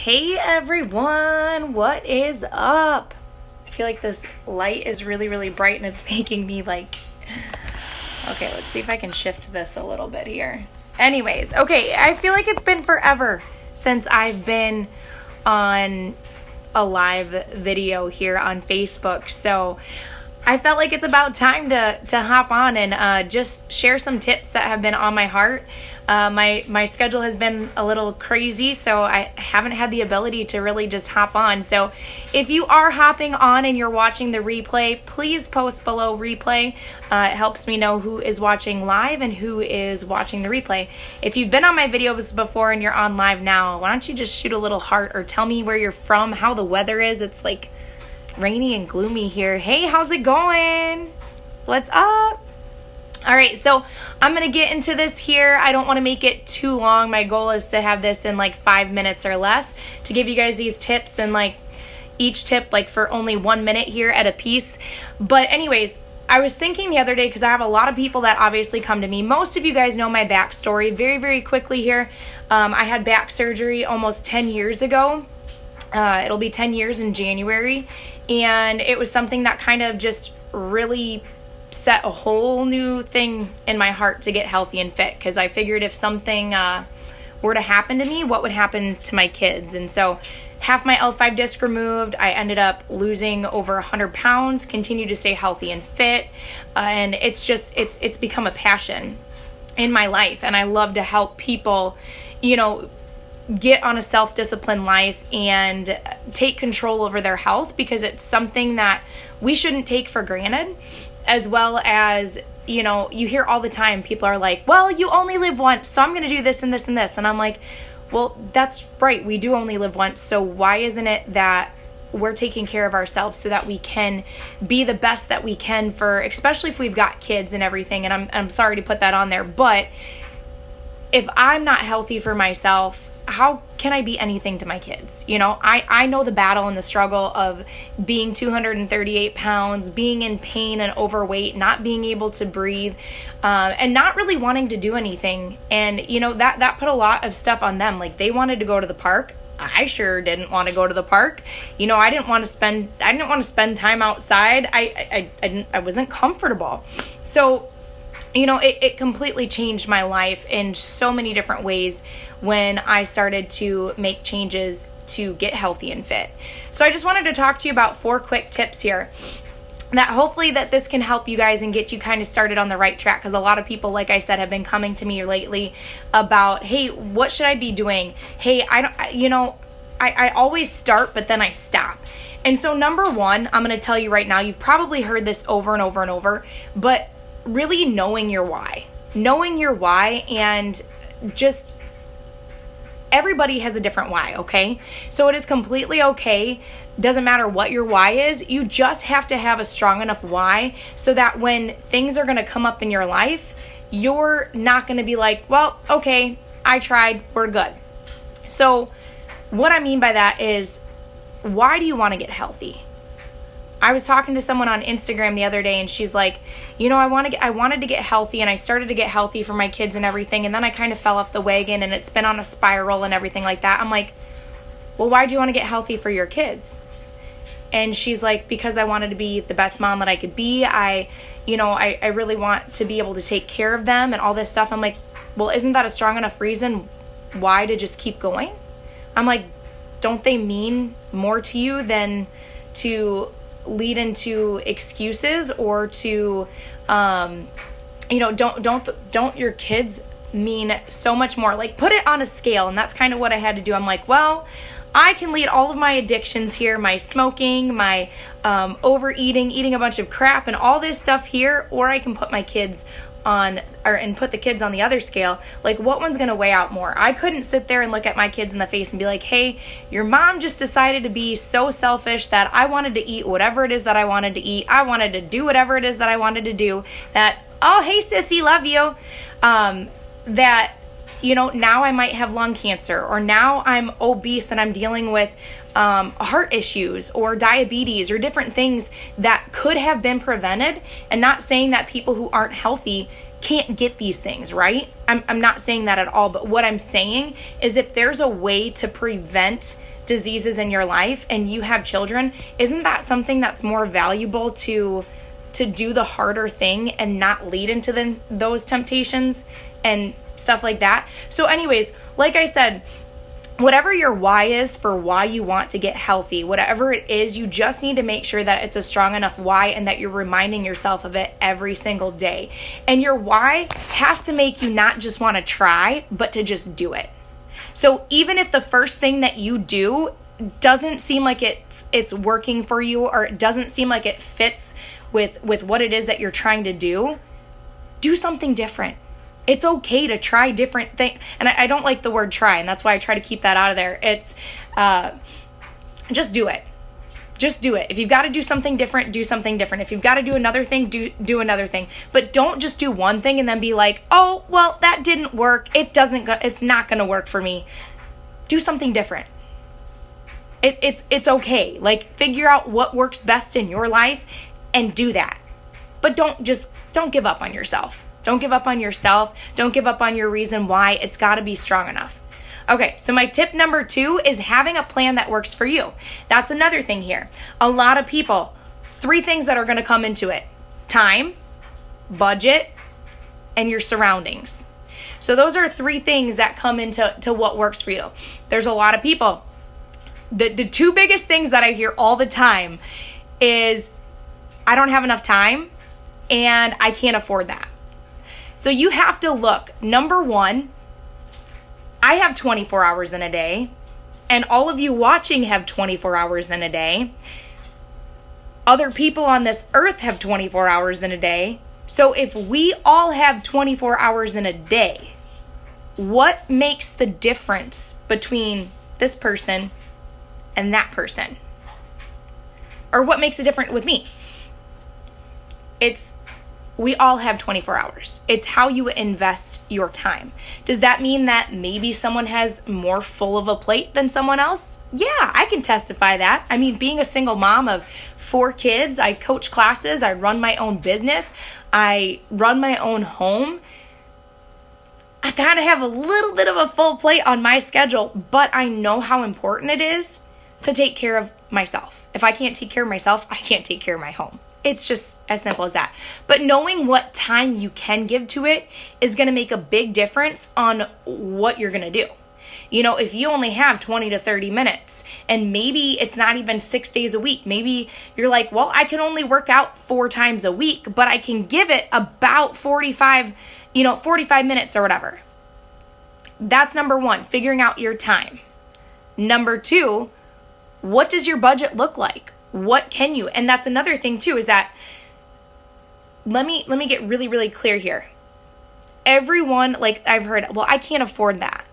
Hey everyone, what is up? I feel like this light is really, really bright and it's making me like, okay, let's see if I can shift this a little bit here. Anyways, okay, I feel like it's been forever since I've been on a live video here on Facebook. So I felt like it's about time to hop on and just share some tips that have been on my heart. My schedule has been a little crazy, so I haven't had the ability to really just hop on. So if you are hopping on and you're watching the replay, please post below replay. It helps me know who is watching live and who is watching the replay. If you've been on my videos before and you're on live now, why don't you just shoot a little heart or tell me where you're from, how the weather is. It's like rainy and gloomy here. Hey, how's it going? What's up? All right, so I'm going to get into this here. I don't want to make it too long. My goal is to have this in like 5 minutes or less to give you guys these tips, and like each tip like for only 1 minute here at a piece. But anyways, I was thinking the other day, because I have a lot of people that obviously come to me. Most of you guys know my backstory. Very, very quickly here. I had back surgery almost 10 years ago. It'll be 10 years in January. And it was something that kind of just really set a whole new thing in my heart to get healthy and fit, because I figured if something were to happen to me, what would happen to my kids? And so half my L5 disc removed, I ended up losing over 100 pounds, continue to stay healthy and fit, and it's just, it's become a passion in my life, and I love to help people, you know, get on a self-disciplined life and take control over their health, because it's something that we shouldn't take for granted. As well as, you know, you hear all the time, people are like, well, you only live once, so I'm going to do this and this and this. And I'm like, well, that's right. We do only live once. So why isn't it that we're taking care of ourselves so that we can be the best that we can for, especially if we've got kids and everything. And I'm sorry to put that on there, but if I'm not healthy for myself, how can I be anything to my kids? You know, I know the battle and the struggle of being 238 pounds, being in pain and overweight, not being able to breathe, and not really wanting to do anything. And, you know, that put a lot of stuff on them. Like, they wanted to go to the park. I sure didn't want to go to the park. You know, I didn't want to spend time outside. I wasn't comfortable. So, you know, it completely changed my life in so many different ways when I started to make changes to get healthy and fit. So I just wanted to talk to you about 4 quick tips here that hopefully that this can help you guys and get you kind of started on the right track. Because a lot of people, like I said, have been coming to me lately about, hey, what should I be doing? Hey, I always start, but then I stop. And so number 1, I'm going to tell you right now, you've probably heard this over and over and over, but really knowing your why. Knowing your why, and just everybody has a different why, okay? So it is completely okay. Doesn't matter what your why is. You just have to have a strong enough why so that when things are going to come up in your life, you're not going to be like, well, okay, I tried, we're good. So what I mean by that is, why do you want to get healthy? I was talking to someone on Instagram the other day, and she's like, you know, I wanted to get healthy, and I started to get healthy for my kids and everything, and then I kind of fell off the wagon, and it's been on a spiral and everything like that. I'm like, well, why do you want to get healthy for your kids? And she's like, because I wanted to be the best mom that I could be. I really want to be able to take care of them and all this stuff. I'm like, well, isn't that a strong enough reason why to just keep going? I'm like, don't they mean more to you than to lead into excuses or to, don't your kids mean so much more? Like, put it on a scale. And that's kind of what I had to do. I'm like, well, I can lead all of my addictions here, my smoking, my overeating, eating a bunch of crap and all this stuff here, or I can put my kids and put the kids on the other scale. Like, what one's going to weigh out more? I couldn't sit there and look at my kids in the face and be like, hey, your mom just decided to be so selfish that I wanted to eat whatever it is that I wanted to eat. I wanted to do whatever it is that I wanted to do. That, oh, hey, sissy, love you. That, you know, now I might have lung cancer, or now I'm obese and I'm dealing with heart issues or diabetes or different things that could have been prevented. And not saying that people who aren't healthy can't get these things, right? I'm not saying that at all. But what I'm saying is, if there's a way to prevent diseases in your life and you have children, isn't that something that's more valuable to do the harder thing and not lead into those temptations and stuff like that? So anyways, like I said, whatever your why is for why you want to get healthy, whatever it is, you just need to make sure that it's a strong enough why and that you're reminding yourself of it every single day. And your why has to make you not just want to try, but to just do it. So even if the first thing that you do doesn't seem like it's working for you, or it doesn't seem like it fits with what it is that you're trying to do something different. It's okay to try different things. And I don't like the word try, and that's why I try to keep that out of there. It's just do it. Just do it. If you've got to do something different, do something different. If you've got to do another thing, do another thing. But don't just do one thing and then be like, oh, well, that didn't work. It's not going to work for me. Do something different. It's okay. Like, figure out what works best in your life and do that. But don't give up on yourself. Don't give up on yourself. Don't give up on your reason why. It's got to be strong enough. Okay, so my tip number 2 is having a plan that works for you. That's another thing here. A lot of people, 3 things that are going to come into it: time, budget, and your surroundings. So those are 3 things that come into what works for you. There's a lot of people. The 2 biggest things that I hear all the time is, I don't have enough time and I can't afford that. So you have to look. Number 1, I have 24 hours in a day, and all of you watching have 24 hours in a day. Other people on this earth have 24 hours in a day. So if we all have 24 hours in a day, what makes the difference between this person and that person? Or what makes it different with me? We all have 24 hours. It's how you invest your time. Does that mean that maybe someone has more full of a plate than someone else? Yeah, I can testify that. I mean, being a single mom of 4 kids, I coach classes, I run my own business, I run my own home. I kind of have a little bit of a full plate on my schedule, but I know how important it is to take care of myself. If I can't take care of myself, I can't take care of my home. It's just as simple as that. But knowing what time you can give to it is going to make a big difference on what you're going to do. You know, if you only have 20 to 30 minutes and maybe it's not even 6 days a week, maybe you're like, well, I can only work out 4 times a week, but I can give it about 45 minutes or whatever. That's number 1, figuring out your time. Number 2, what does your budget look like? What can you? And that's another thing too, is that, let me get really, really clear here. Everyone, like I've heard, well, I can't afford that.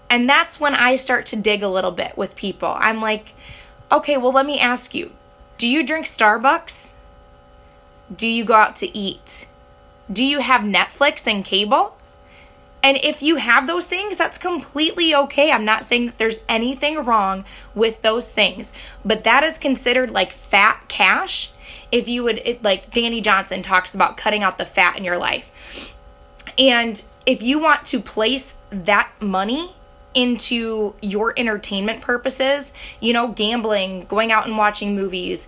And that's when I start to dig a little bit with people. I'm like, okay, well, let me ask you, do you drink Starbucks? Do you go out to eat? Do you have Netflix and cable? And if you have those things, that's completely okay. I'm not saying that there's anything wrong with those things, but that is considered like fat cash. If you would, like Danny Johnson talks about cutting out the fat in your life. And if you want to place that money into your entertainment purposes, you know, gambling, going out and watching movies,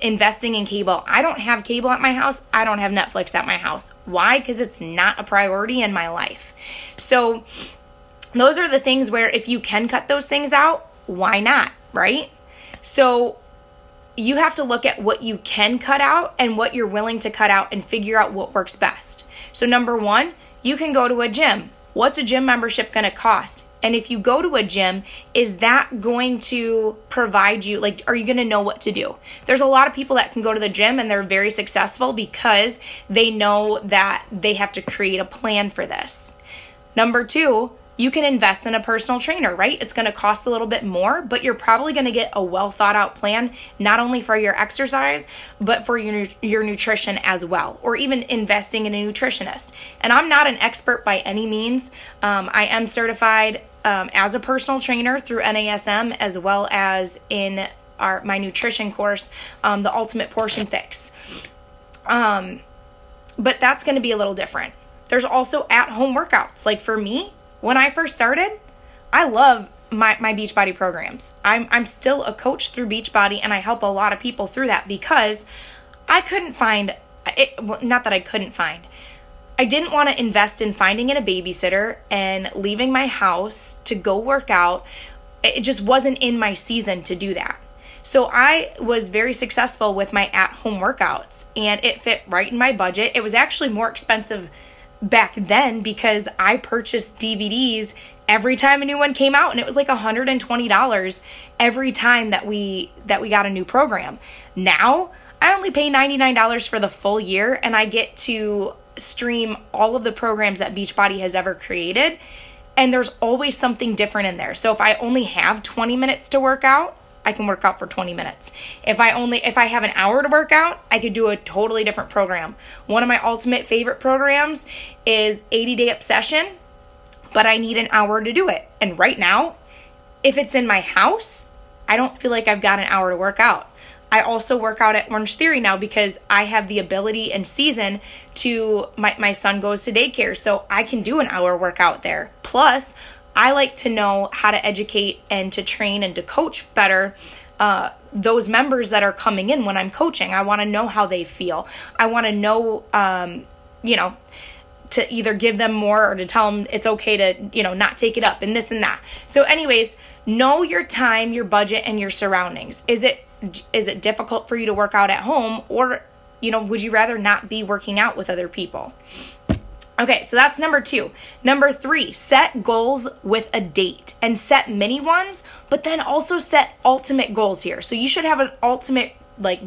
investing in cable. I don't have cable at my house. I don't have Netflix at my house. Why? Because it's not a priority in my life. So those are the things where if you can cut those things out, why not, right? So you have to look at what you can cut out and what you're willing to cut out and figure out what works best. So number 1, you can go to a gym. What's a gym membership going to cost? And if you go to a gym, is that going to provide you, like, are you going to know what to do? There's a lot of people that can go to the gym and they're very successful because they know that they have to create a plan for this. Number 2, you can invest in a personal trainer, right? It's going to cost a little bit more, but you're probably going to get a well thought out plan, not only for your exercise, but for your nutrition as well, or even investing in a nutritionist. And I'm not an expert by any means. I am certified as a personal trainer through NASM, as well as in my nutrition course, the Ultimate Portion Fix. But that's going to be a little different. There's also at-home workouts. Like for me, when I first started, I love my Beachbody programs. I'm still a coach through Beachbody, and I help a lot of people through that because I couldn't find it. Well, not that I couldn't find. I didn't want to invest in finding in a babysitter and leaving my house to go work out. It just wasn't in my season to do that. So I was very successful with my at-home workouts, and it fit right in my budget. It was actually more expensive back then because I purchased DVDs every time a new one came out, and it was like $120 every time that we got a new program. Now, I only pay $99 for the full year, and I get to stream all of the programs that Beachbody has ever created, and there's always something different in there. So if I only have 20 minutes to work out, I can work out for 20 minutes. If I have an hour to work out, I could do a totally different program. One of my ultimate favorite programs is 80-Day Obsession, but I need an hour to do it. And right now, if it's in my house, I don't feel like I've got an hour to work out. I also work out at Orange Theory now because I have the ability and season to, my son goes to daycare, so I can do an hour workout there. Plus, I like to know how to educate and to train and to coach better those members that are coming in when I'm coaching. I want to know how they feel. I want to know, to either give them more or to tell them it's okay to, not take it up and this and that. So anyways, know your time, your budget, and your surroundings. Is it difficult for you to work out at home, or, would you rather not be working out with other people? Okay, so that's number 2. Number 3, set goals with a date, and set mini ones, but then also set ultimate goals here. So you should have an ultimate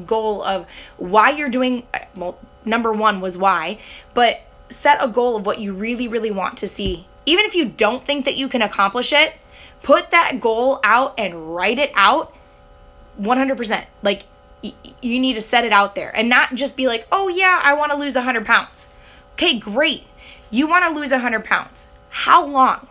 goal of why you're doing, well, number 1 was why, but set a goal of what you really, really want to see. Even if you don't think that you can accomplish it, put that goal out and write it out 100%. You need to set it out there and not just be like, oh yeah, I want to lose 100 pounds. Okay, great. You want to lose 100 pounds. How long?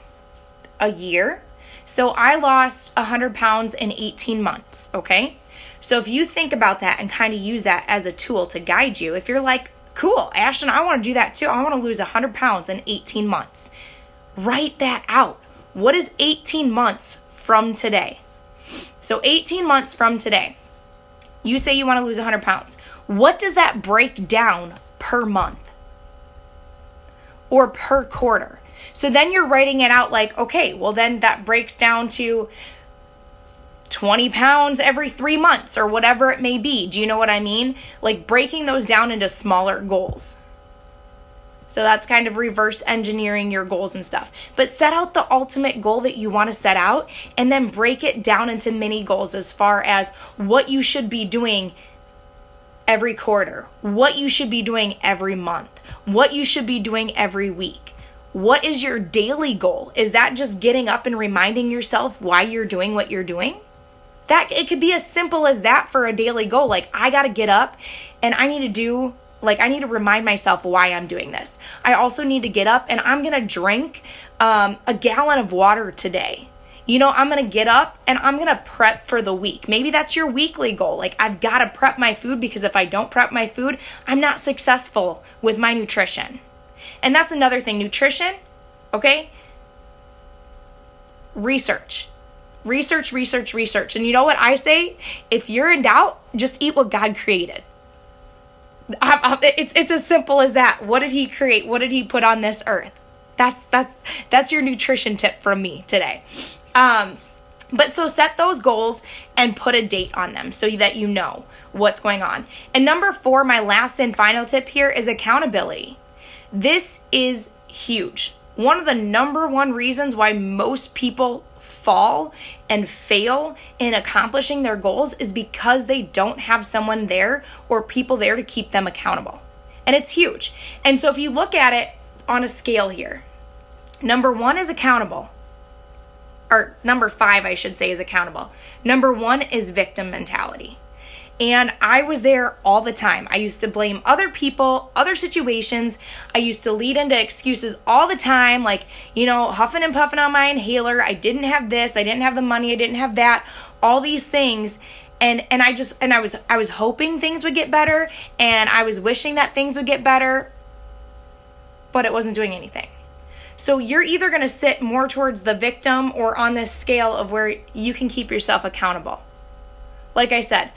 A year? So I lost 100 pounds in 18 months, okay? So if you think about that and kind of use that as a tool to guide you, if you're like, cool, Ashton, I want to do that too. I want to lose 100 pounds in 18 months. Write that out. What is 18 months from today? So 18 months from today, you say you want to lose 100 pounds. What does that break down per month? Or per quarter? So then you're writing it out like, okay, well then that breaks down to 20 pounds every 3 months or whatever it may be. Do you know what I mean? Like breaking those down into smaller goals. So that's kind of reverse engineering your goals and stuff. But set out the ultimate goal that you want to set out and then break it down into mini goals as far as what you should be doing every quarter, what you should be doing every month, what you should be doing every week. What is your daily goal? Is that just getting up and reminding yourself why you're doing what you're doing? That it could be as simple as that for a daily goal. Like, I got to get up and I need to remind myself why I'm doing this. I also need to get up and I'm going to drink a gallon of water today. I'm going to get up and I'm going to prep for the week. Maybe that's your weekly goal. Like, I've got to prep my food because if I don't prep my food, I'm not successful with my nutrition. And that's another thing. Nutrition, okay? Research. And you know what I say? If you're in doubt, just eat what God created. It's as simple as that. What did he create? What did he put on this earth? That's your nutrition tip from me today. But so set those goals and put a date on them so that you know what's going on. And number 4, my last and final tip here is accountability. This is huge. One of the number 1 reasons why most people fall and fail in accomplishing their goals is because they don't have someone there or people there to keep them accountable. And it's huge. And so if you look at it on a scale here, number 1 is accountable. Or number 5, I should say, is accountable. Number 1 is victim mentality. And I was there all the time. I used to blame other people, other situations. I used to lead into excuses all the time, like, huffing and puffing on my inhaler. I didn't have this. I didn't have the money. I didn't have that. All these things. And I was hoping things would get better, and I was wishing that things would get better, but it wasn't doing anything. So you're either going to sit more towards the victim or on this scale of where you can keep yourself accountable. Like I said,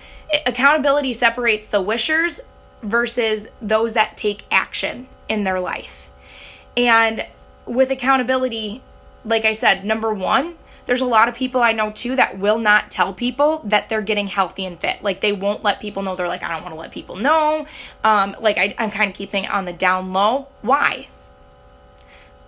accountability separates the wishers versus those that take action in their life. And with accountability, like I said, number one, there's a lot of people I know too that will not tell people that they're getting healthy and fit. Like they won't let people know. They're like, I don't want to let people know. I'm kind of keeping it on the down low. Why?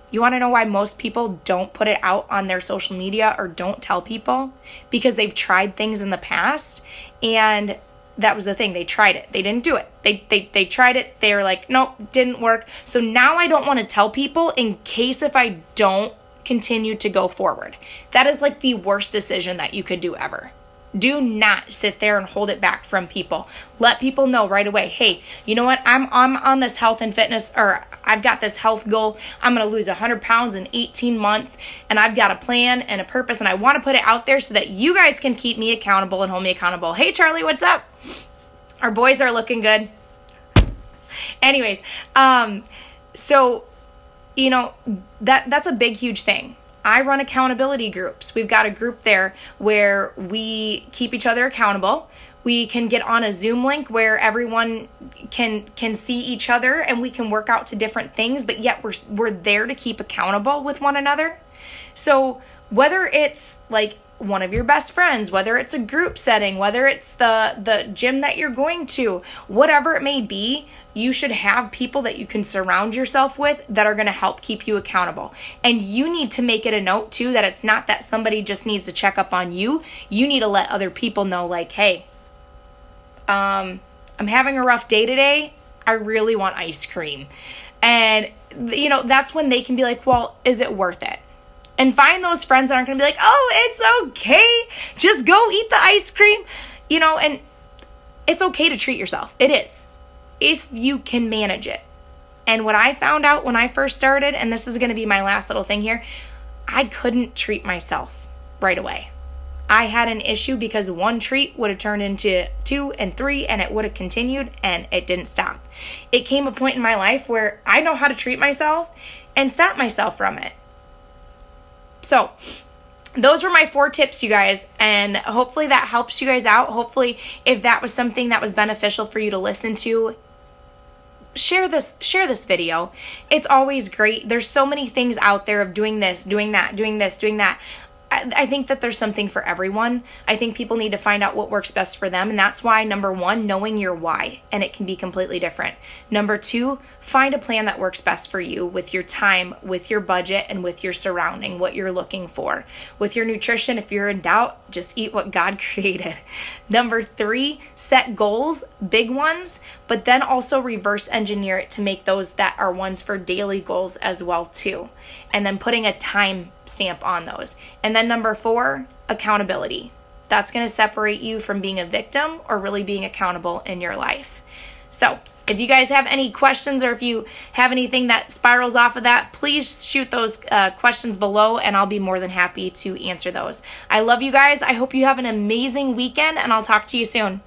You want to know why most people don't put it out on their social media or don't tell people? Because they've tried things in the past, and that was the thing. They tried it. They didn't do it. They tried it. They were like, nope, didn't work. So now I don't want to tell people in case if I don't continue to go forward. That is like the worst decision that you could do ever. Do not sit there and hold it back from people. Let people know right away, hey, you know what? I'm on this health and fitness, or I've got this health goal. I'm going to lose 100 pounds in 18 months, and I've got a plan and a purpose, and I want to put it out there so that you guys can keep me accountable and hold me accountable. Hey, Charlie, what's up? Our boys are looking good. Anyways, so, you know, that's a big, huge thing. I run accountability groups. We've got a group there where we keep each other accountable. We can get on a Zoom link where everyone can see each other and we can work out to different things, but yet we're there to keep accountable with one another. So whether it's like one of your best friends, whether it's a group setting, whether it's the gym that you're going to, whatever it may be, you should have people that you can surround yourself with that are going to help keep you accountable. And you need to make it a note too that it's not that somebody just needs to check up on you. You need to let other people know, like, hey, I'm having a rough day today. I really want ice cream. And, you know, that's when they can be like, well, is it worth it? And find those friends that aren't going to be like, oh, it's okay. Just go eat the ice cream. You know, and it's okay to treat yourself. It is, if you can manage it. And what I found out when I first started, and this is going to be my last little thing here, I couldn't treat myself right away. I had an issue because one treat would have turned into 2 and 3, and it would have continued, and it didn't stop. It came a point in my life where I know how to treat myself and stop myself from it. So those were my 4 tips, you guys, and hopefully that helps you guys out. Hopefully if that was something that was beneficial for you to listen to, share this video. It's always great. There's so many things out there of doing this, doing that, doing this, doing that. I think that there's something for everyone. I think people need to find out what works best for them. And that's why, number 1, knowing your why, and it can be completely different. Number 2, find a plan that works best for you with your time, with your budget, and with your surrounding, what you're looking for. With your nutrition, if you're in doubt, just eat what God created. Number 3, set goals, big ones, but then also reverse engineer it to make those that are ones for daily goals as well too. And then putting a time stamp on those. And then number 4, accountability. That's going to separate you from being a victim or really being accountable in your life. So if you guys have any questions, or if you have anything that spirals off of that, please shoot those questions below, and I'll be more than happy to answer those. I love you guys. I hope you have an amazing weekend, and I'll talk to you soon.